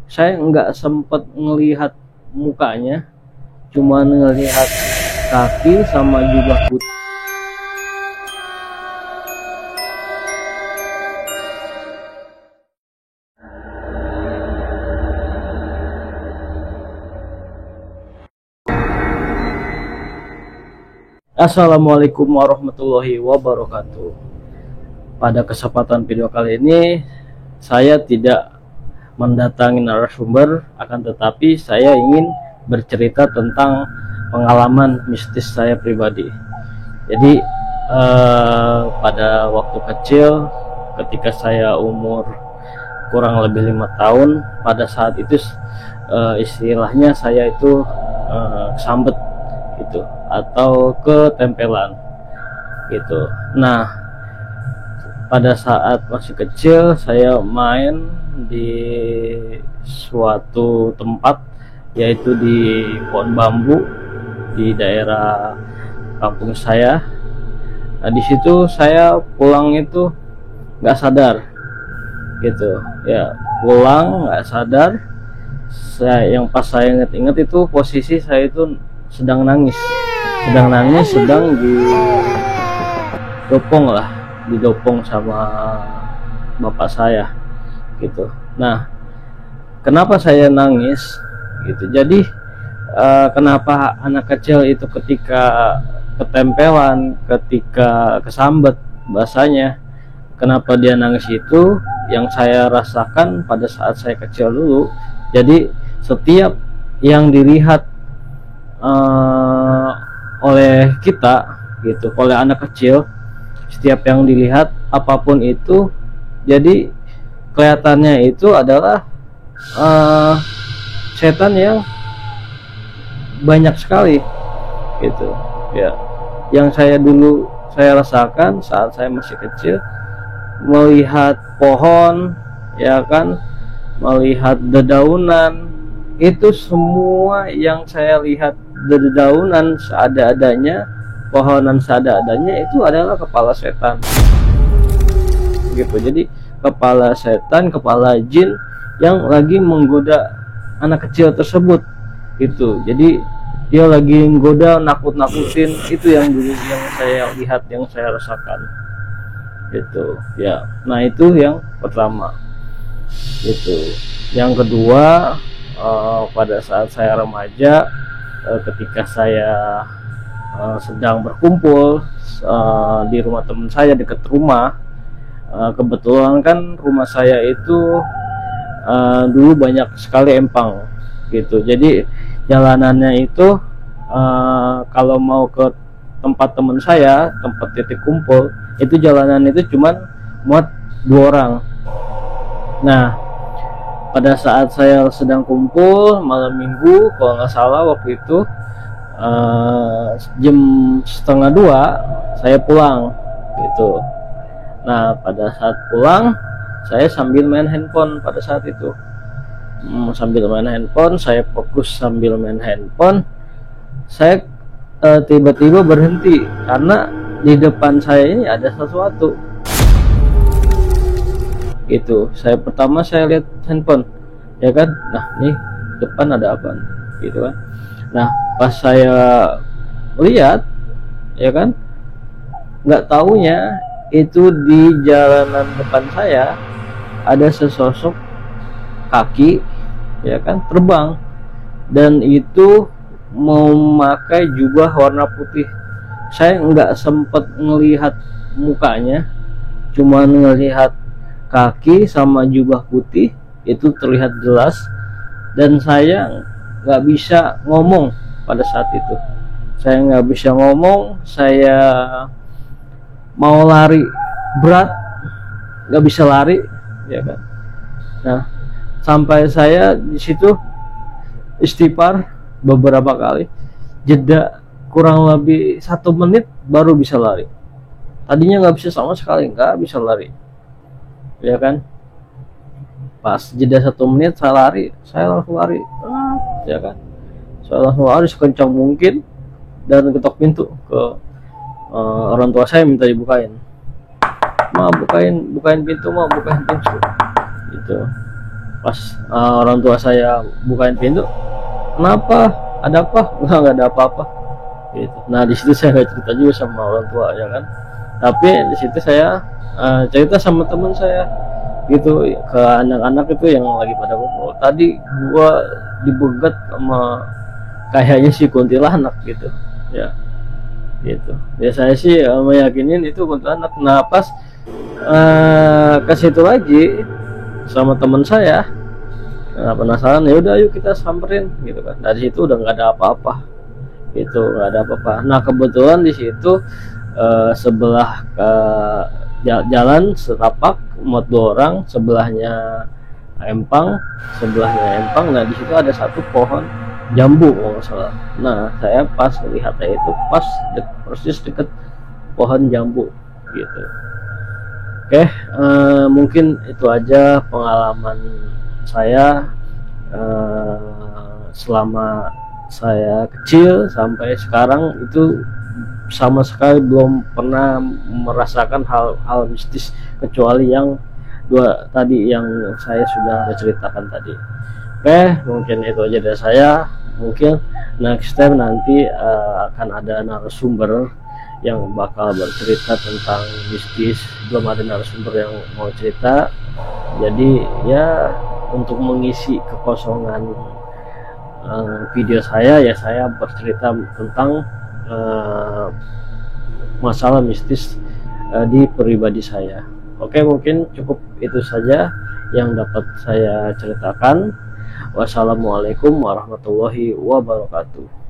saya nggak sempet ngelihat mukanya, cuma ngelihat kaki sama jubah putih. Assalamualaikum warahmatullahi wabarakatuh. Pada kesempatan video kali ini saya tidak mendatangi narasumber, akan tetapi saya ingin bercerita tentang pengalaman mistis saya pribadi. Jadi pada waktu kecil, ketika saya umur kurang lebih 5 tahun, pada saat itu istilahnya saya itu kesambet gitu, atau ketempelan gitu. Nah, pada saat masih kecil saya main di suatu tempat, yaitu di pohon bambu di daerah kampung saya. Nah, di situ saya pulang itu nggak sadar gitu ya, pulang nggak sadar. Yang pas saya inget-inget itu posisi saya itu sedang nangis, sedang didopong sama bapak saya gitu. Nah, kenapa saya nangis gitu? Jadi kenapa anak kecil itu ketika ketempelan, ketika kesambet bahasanya, kenapa dia nangis itu yang saya rasakan pada saat saya kecil dulu. Jadi setiap yang dilihat oleh kita gitu, oleh anak kecil, setiap yang dilihat apapun itu, jadi kelihatannya itu adalah setan yang banyak sekali gitu ya. Yang saya rasakan saat saya masih kecil, melihat pohon ya kan, melihat dedaunan, itu semua yang saya lihat dedaunan seada-adanya, pohonan seada-adanya, itu adalah kepala setan gitu. Jadi kepala setan, kepala jin yang lagi menggoda anak kecil tersebut gitu. Jadi dia lagi menggoda, nakut-nakutin. Itu yang dulu yang saya lihat, yang saya rasakan gitu ya. Nah, itu yang pertama. Itu yang kedua, pada saat saya remaja, ketika saya sedang berkumpul di rumah teman saya dekat rumah. Kebetulan kan rumah saya itu dulu banyak sekali empang gitu. Jadi jalanannya itu kalau mau ke tempat teman saya, tempat titik kumpul, itu jalanan itu cuman muat 2 orang. Nah, pada saat saya sedang kumpul malam minggu, kalau nggak salah waktu itu jam 1:30 saya pulang gitu. Nah, pada saat pulang saya sambil main handphone pada saat itu. Sambil main handphone, saya fokus sambil main handphone. Saya tiba-tiba berhenti karena di depan saya ini ada sesuatu gitu. Pertama saya lihat handphone ya kan, nah nih depan ada apa gitu kan. Nah, pas saya lihat ya kan, nggak taunya itu di jalanan depan saya ada sesosok kaki ya kan, terbang, dan itu memakai jubah warna putih. Saya nggak sempet ngelihat mukanya, cuma ngelihat kaki sama jubah putih, itu terlihat jelas. Dan saya nggak bisa ngomong pada saat itu. Saya nggak bisa ngomong, saya mau lari berat, nggak bisa lari ya kan. Nah, sampai saya di situ istighfar beberapa kali, jeda kurang lebih 1 menit baru bisa lari. Tadinya nggak bisa sama sekali, nggak bisa lari ya kan. Pas jeda 1 menit saya lari, saya langsung lari ya kan. Saya langsung lari sekencang mungkin dan ketok pintu ke orang tua saya, minta dibukain. Ma, bukain pintu, ma, bukain pintu gitu. Pas orang tua saya bukain pintu, kenapa, ada apa? Nggak ada apa-apa gitu. Nah di situ saya nggak cerita juga sama orang tua ya kan, tapi di situ saya cerita sama teman saya gitu ke anak-anak itu yang lagi pada kumpul, tadi gua dibegat sama kayaknya si kuntilanak gitu ya, gitu ya. Saya sih meyakinin itu kuntilanak. Nah pas ke situ lagi sama teman saya, penasaran, ya udah yuk kita samperin gitu kan. Dari situ udah nggak ada apa-apa gitu, nggak ada apa-apa. Nah kebetulan di situ sebelah jalan setapak muat 2 orang, sebelahnya empang, nah di situ ada satu pohon jambu kalau nggak salah. Nah saya pas melihatnya itu pas persis deket pohon jambu gitu. Oke, mungkin itu aja pengalaman saya selama saya kecil sampai sekarang. Itu sama sekali belum pernah merasakan hal-hal mistis kecuali yang 2 tadi yang saya sudah ceritakan tadi. Oke, mungkin itu aja dari saya. Mungkin next time nanti akan ada narasumber yang bakal bercerita tentang mistis. Belum ada narasumber yang mau cerita, jadi ya untuk mengisi kekosongan video saya, ya saya bercerita tentang masalah mistis di pribadi saya. Oke, mungkin cukup itu saja yang dapat saya ceritakan. Wassalamualaikum warahmatullahi wabarakatuh.